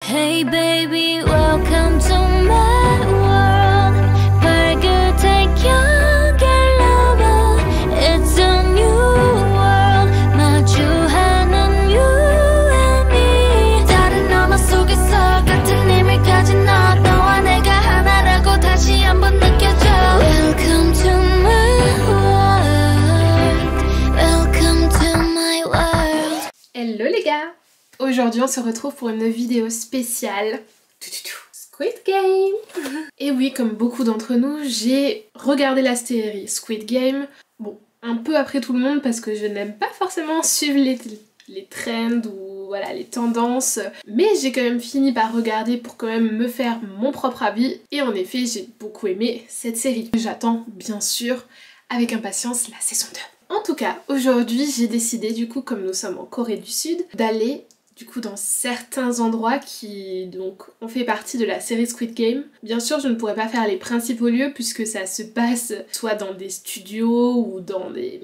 Hey baby, welcome to my world. 발끝에 연결로만 It's a new world. 마주하는 you and me. 다른 언어 속에서 같은 힘을 가진 너와 내가 하나라고 다시 한번 느껴져. Welcome to my world. Welcome to my world. Hello les gars! Aujourd'hui on se retrouve pour une vidéo spéciale Squid Game. Et oui, comme beaucoup d'entre nous, j'ai regardé la série Squid Game, bon, un peu après tout le monde parce que je n'aime pas forcément suivre les trends ou voilà, les tendances, mais j'ai quand même fini par regarder pour quand même me faire mon propre avis, et en effet j'ai beaucoup aimé cette série. J'attends bien sûr avec impatience la saison 2. En tout cas, aujourd'hui j'ai décidé, du coup, comme nous sommes en Corée du Sud, d'aller du coup dans certains endroits qui donc ont fait partie de la série Squid Game. Bien sûr, je ne pourrais pas faire les principaux lieux puisque ça se passe soit dans des studios ou dans des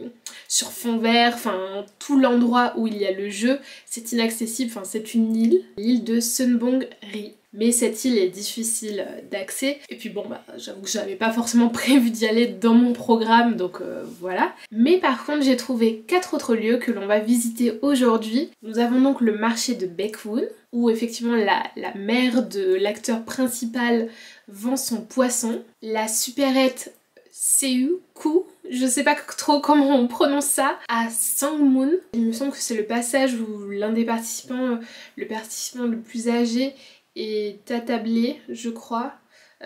sur fond vert, enfin tout l'endroit où il y a le jeu, c'est inaccessible, enfin c'est une île, l'île de Sunbong-ri. Mais cette île est difficile d'accès. Et puis bon, bah j'avoue que j'avais pas forcément prévu d'y aller dans mon programme, donc voilà. Mais par contre, j'ai trouvé 4 autres lieux que l'on va visiter aujourd'hui. Nous avons donc le marché de Baekwoon, où effectivement la mère de l'acteur principal vend son poisson. La supérette Seoul-ku, je sais pas trop comment on prononce ça, à Sangmun. Il me semble que c'est le passage où l'un des participants, le participant le plus âgé, est attablé, je crois.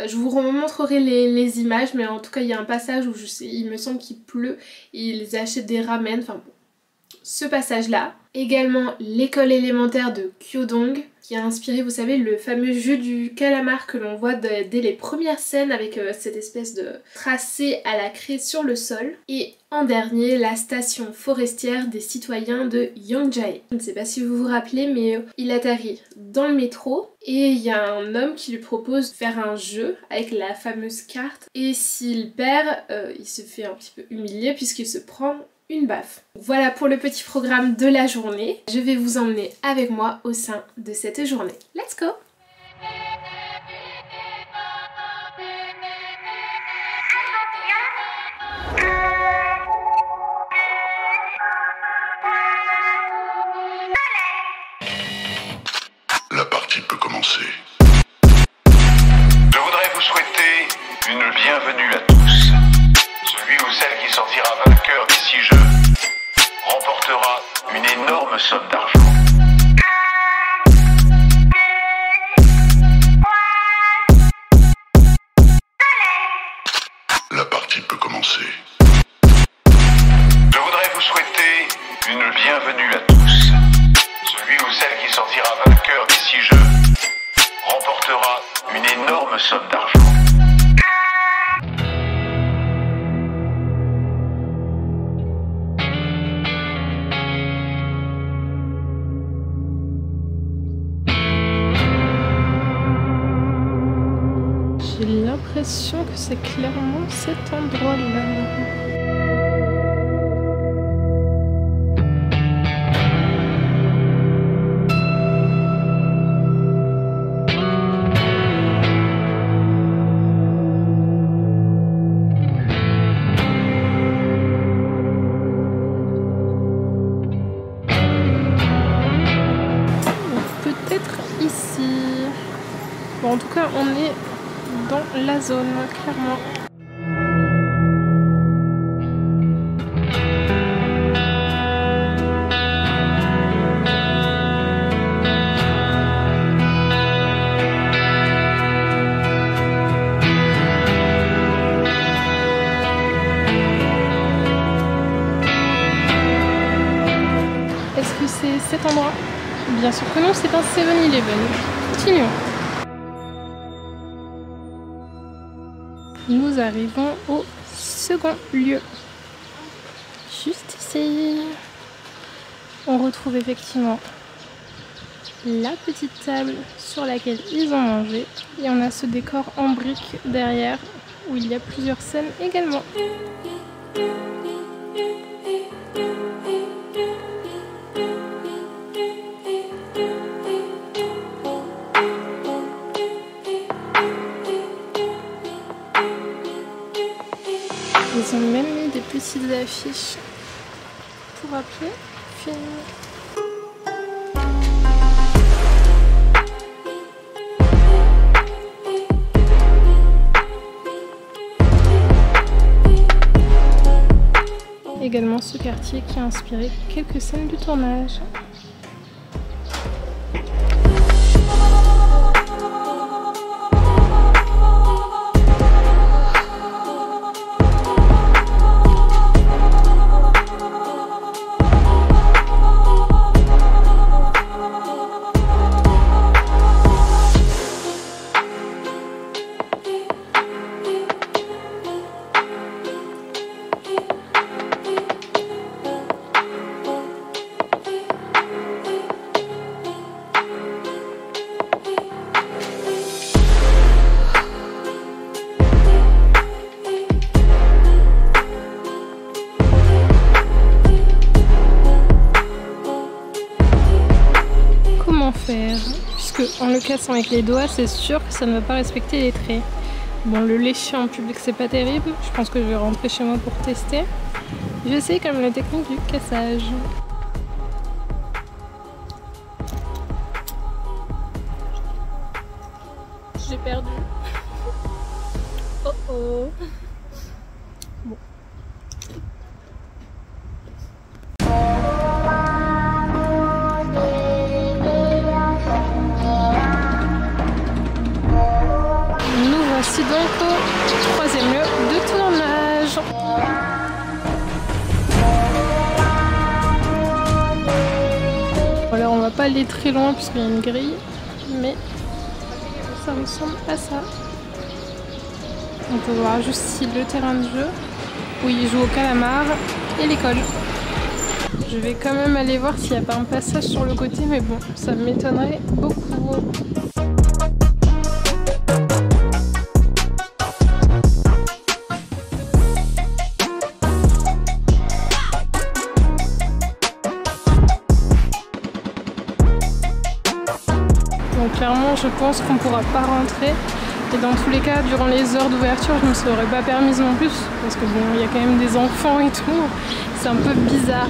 Je vous remontrerai les images, mais en tout cas il y a un passage où il me semble qu'il pleut et ils achètent des ramen, enfin bon, ce passage là. Également l'école élémentaire de Kyodong, qui a inspiré, vous savez, le fameux jeu du calamar que l'on voit dès les premières scènes avec cette espèce de tracé à la craie sur le sol. Et en dernier, la station forestière des citoyens de Yongjae. Je ne sais pas si vous vous rappelez, mais il atterrit dans le métro et il y a un homme qui lui propose de faire un jeu avec la fameuse carte. Et s'il perd, il se fait un petit peu humilier puisqu'il se prend une baffe. Voilà pour le petit programme de la journée. Je vais vous emmener avec moi au sein de cette journée. Let's go! La partie peut commencer. Je voudrais vous souhaiter une bienvenue à tous. Celui ou celle qui sortira vainqueur des 6 jeux remportera une énorme somme d'argent. La partie peut commencer. Je voudrais vous souhaiter une bienvenue à tous. Celui ou celle qui sortira vainqueur des 6 jeux remportera une énorme somme d'argent. J'ai l'impression que c'est clairement cet endroit-là. Peut-être ici. Bon, en tout cas, on est dans la zone, clairement. Est-ce que c'est cet endroit? Bien sûr que non, c'est un 7-Eleven. Continuons. Nous arrivons au second lieu. Juste ici. On retrouve effectivement la petite table sur laquelle ils ont mangé. Et on a ce décor en briques derrière où il y a plusieurs scènes également. Ils ont même mis des petites affiches pour appeler film. Également ce quartier qui a inspiré quelques scènes du tournage. Faire, puisque en le cassant avec les doigts, c'est sûr que ça ne va pas respecter les traits. Bon, le lécher en public, c'est pas terrible. Je pense que je vais rentrer chez moi pour tester. J'essaie quand même la technique du cassage. J'ai perdu. Oh oh. Bon. Voici donc au troisième lieu de tournage. Alors on va pas aller très loin puisqu'il y a une grille, mais ça ressemble à ça. On peut voir juste ici le terrain de jeu où ils jouent au calamar et l'école. Je vais quand même aller voir s'il n'y a pas un passage sur le côté, mais bon, ça m'étonnerait beaucoup. Donc clairement, je pense qu'on ne pourra pas rentrer. Et dans tous les cas, durant les heures d'ouverture, je ne me serais pas permise non plus. Parce que bon, il y a quand même des enfants et tout. C'est un peu bizarre.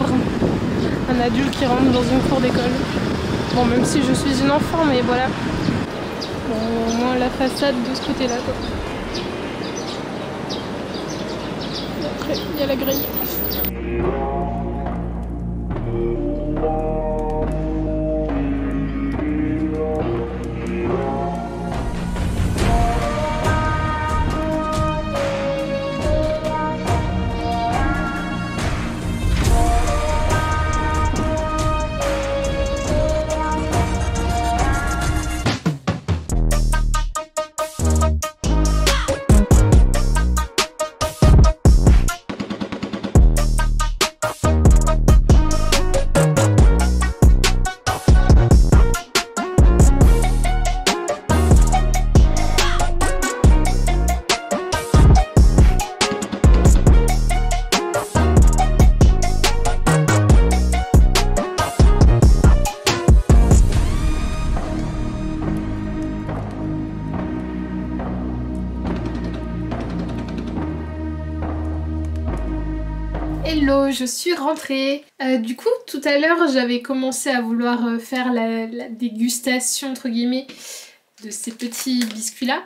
Un adulte qui rentre dans une cour d'école. Bon, même si je suis une enfant, mais voilà. Bon, au moins la façade de ce côté-là, quoi. Et après, il y a la grille. Hello, je suis rentrée. Du coup, tout à l'heure, j'avais commencé à vouloir faire la dégustation, entre guillemets, de ces petits biscuits-là.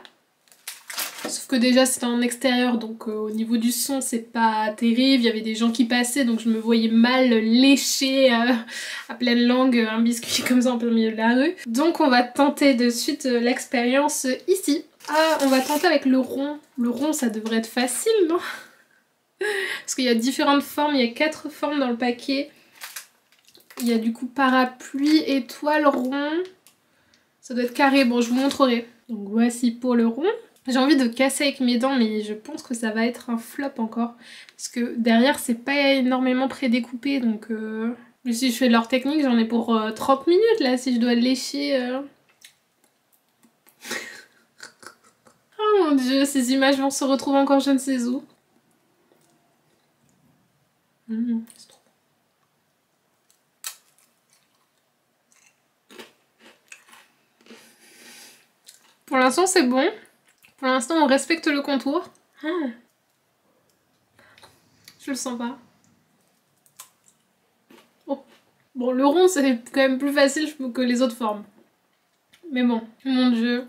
Sauf que déjà, c'était en extérieur, donc au niveau du son, c'est pas terrible. Il y avait des gens qui passaient, donc je me voyais mal lécher à pleine langue un biscuit comme ça en plein milieu de la rue. Donc on va tenter de suite l'expérience ici. Ah, on va tenter avec le rond. Le rond, ça devrait être facile, non ? Parce qu'il y a différentes formes, il y a 4 formes dans le paquet. Il y a du coup parapluie, étoile, rond. Ça doit être carré, bon je vous montrerai. Donc voici pour le rond. J'ai envie de casser avec mes dents, mais je pense que ça va être un flop encore. Parce que derrière c'est pas énormément prédécoupé, donc... Mais si je fais leur technique, j'en ai pour 30 minutes là, si je dois lécher... Oh mon dieu, ces images vont se retrouver encore je ne sais où. C'est trop bon. Pour l'instant c'est bon. Pour l'instant on respecte le contour. Je le sens pas. Oh. Bon, le rond, c'est quand même plus facile que les autres formes. Mais bon, mon dieu.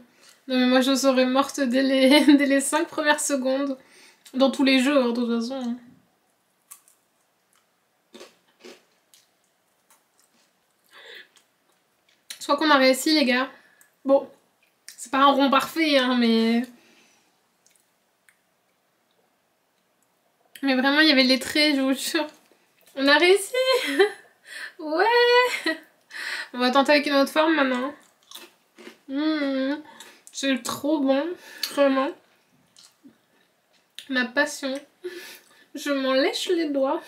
Non mais moi je serais morte dès les 5 premières secondes. Dans tous les jeux, hein, de toute façon. Je crois qu'on a réussi, les gars. Bon, c'est pas un rond parfait, hein, mais... Mais vraiment, il y avait les traits, je vous jure. On a réussi. Ouais. On va tenter avec une autre forme maintenant. C'est trop bon, vraiment. Ma passion. Je m'en lèche les doigts.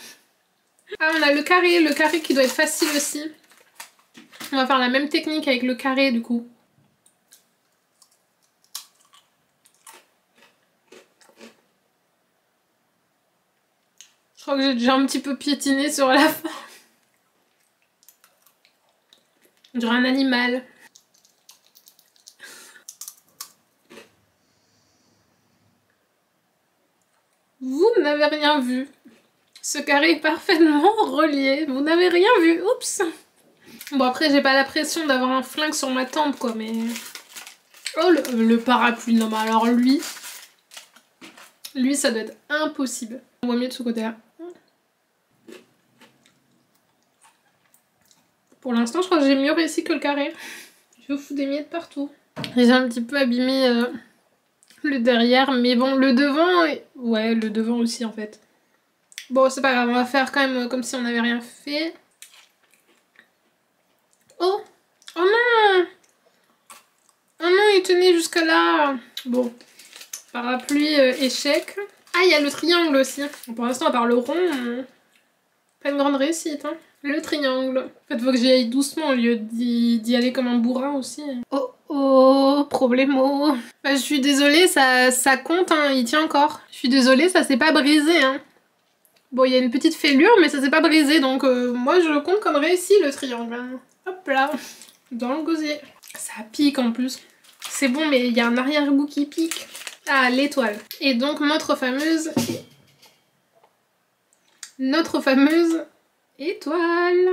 Ah, on a le carré qui doit être facile aussi. On va faire la même technique avec le carré du coup. Je crois que j'ai déjà un petit peu piétiné sur la fin. On dirait un animal. Vous n'avez rien vu. Ce carré est parfaitement relié. Vous n'avez rien vu. Oups. Bon après j'ai pas la pression d'avoir un flingue sur ma tempe quoi mais... Oh le parapluie. Non mais alors lui ça doit être impossible. On voit mieux de ce côté là. Pour l'instant je crois que j'ai mieux réussi que le carré. Je fous des miettes partout. J'ai un petit peu abîmé le derrière mais bon le devant... Ouais le devant aussi en fait. Bon c'est pas grave, on va faire quand même comme si on n'avait rien fait. Oh! Oh non! Oh non, il tenait jusque là. Bon. Parapluie, échec. Ah, il y a le triangle aussi. Pour l'instant, à part le rond, pas une grande réussite. Hein. Le triangle. En fait, faut que j'y aille doucement au lieu d'y aller comme un bourrin aussi. Oh oh, problemo. Bah, je suis désolée, ça compte, hein, il tient encore. Je suis désolée, ça s'est pas brisé. Hein. Bon, il y a une petite fêlure, mais ça s'est pas brisé, donc moi je le compte comme réussi le triangle. Hein. Hop là, dans le gosier. Ça pique en plus. C'est bon, mais il y a un arrière-goût qui pique. Ah, l'étoile. Et donc notre fameuse étoile.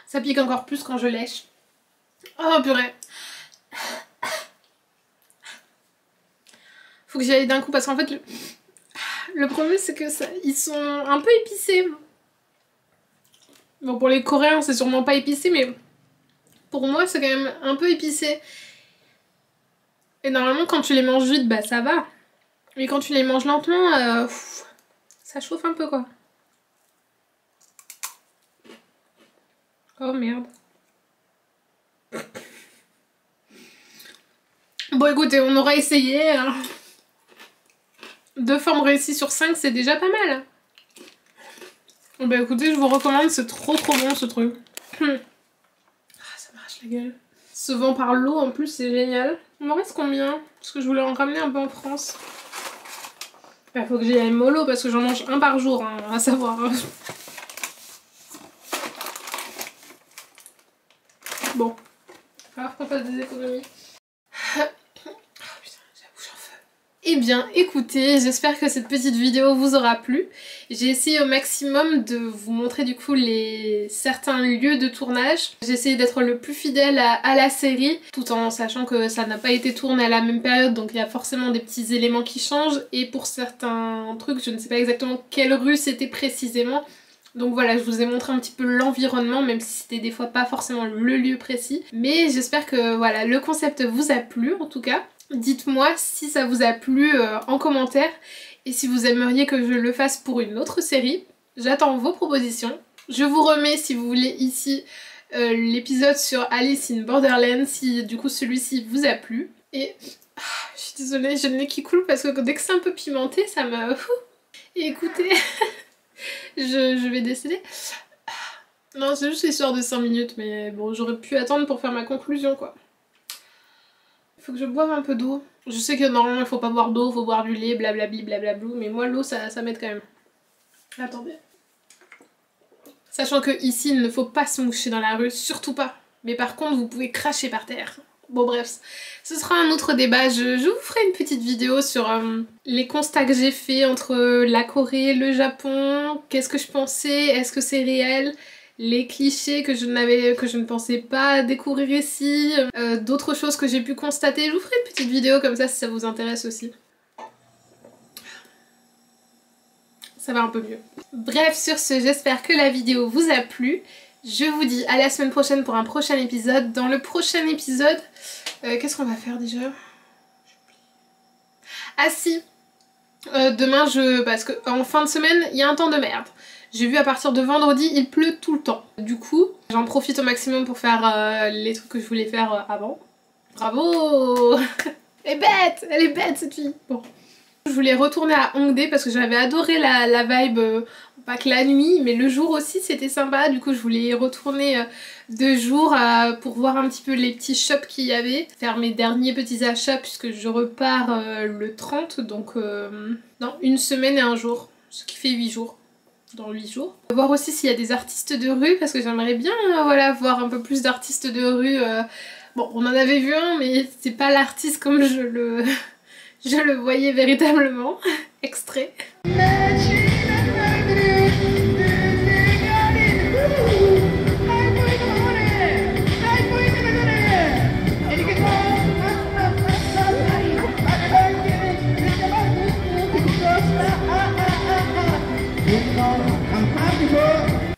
Ça pique encore plus quand je lèche. Oh purée. Faut que j'y aille d'un coup parce qu'en fait le problème c'est que ils sont un peu épicés. Bon pour les Coréens c'est sûrement pas épicé mais pour moi c'est quand même un peu épicé. Et normalement quand tu les manges vite bah ça va. Mais quand tu les manges lentement ça chauffe un peu quoi. Oh merde. Bon écoutez on aura essayé. Hein. 2 formes réussies sur 5 c'est déjà pas mal. Bah écoutez, je vous recommande, c'est trop bon ce truc. Ah, ça m'arrache la gueule. Se vend par l'eau en plus, c'est génial. Il m'en reste combien? Parce que je voulais en ramener un peu en France. Bah faut que j'y aille mollo parce que j'en mange un par jour, hein, à savoir. Bon. Alors qu'on fasse des économies. Eh bien écoutez, j'espère que cette petite vidéo vous aura plu. J'ai essayé au maximum de vous montrer du coup certains lieux de tournage. J'ai essayé d'être le plus fidèle à la série, tout en sachant que ça n'a pas été tourné à la même période, donc il y a forcément des petits éléments qui changent. Et pour certains trucs, je ne sais pas exactement quelle rue c'était précisément. Donc voilà, je vous ai montré un petit peu l'environnement, même si c'était des fois pas forcément le lieu précis. Mais j'espère que voilà, le concept vous a plu en tout cas. Dites-moi si ça vous a plu en commentaire et si vous aimeriez que je le fasse pour une autre série. J'attends vos propositions. Je vous remets si vous voulez ici l'épisode sur Alice in Borderland si du coup celui-ci vous a plu. Et je suis désolée, j'ai le nez qui coule parce que dès que c'est un peu pimenté ça me... Et écoutez, je vais décéder. Non c'est juste l'histoire de 5 minutes mais bon j'aurais pu attendre pour faire ma conclusion quoi. Faut que je boive un peu d'eau. Je sais que normalement il faut pas boire d'eau, faut boire du lait, blablabli, blablablou, mais moi l'eau ça m'aide quand même. Attendez. Sachant que ici il ne faut pas se moucher dans la rue, surtout pas. Mais par contre vous pouvez cracher par terre. Bon bref, ce sera un autre débat. Je vous ferai une petite vidéo sur les constats que j'ai fait entre la Corée, le Japon, qu'est-ce que je pensais, est-ce que c'est réel, les clichés que je ne pensais pas découvrir ici, d'autres choses que j'ai pu constater. Je vous ferai une petite vidéo comme ça si ça vous intéresse aussi. Ça va un peu mieux. Bref, sur ce, j'espère que la vidéo vous a plu. Je vous dis à la semaine prochaine pour un prochain épisode. Dans le prochain épisode, qu'est-ce qu'on va faire déjà? Ah si, demain parce que en fin de semaine, il y a un temps de merde. J'ai vu à partir de vendredi, il pleut tout le temps. Du coup, j'en profite au maximum pour faire les trucs que je voulais faire avant. Bravo. Elle est bête cette fille. Bon. Je voulais retourner à Hongdae parce que j'avais adoré la vibe, pas que la nuit, mais le jour aussi c'était sympa. Du coup je voulais y retourner 2 jours pour voir un petit peu les petits shops qu'il y avait. Faire mes derniers petits achats puisque je repars le 30, donc non, 1 semaine et 1 jour, ce qui fait 8 jours. Dans 8 jours. Voir aussi s'il y a des artistes de rue parce que j'aimerais bien voilà, voir un peu plus d'artistes de rue. Bon, on en avait vu un mais c'est pas l'artiste comme je le voyais véritablement. Extrait.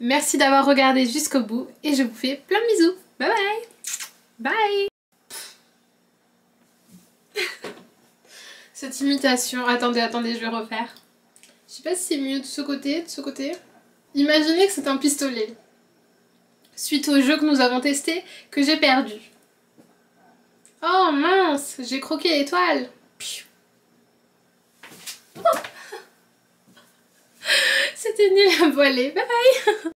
Merci d'avoir regardé jusqu'au bout et je vous fais plein de bisous. Bye bye. Bye. Cette imitation, attendez, je vais refaire. Je sais pas si c'est mieux de ce côté, Imaginez que c'est un pistolet. Suite au jeu que nous avons testé, que j'ai perdu. Oh mince, j'ai croqué l'étoile. C'était nul à voiler, bye bye.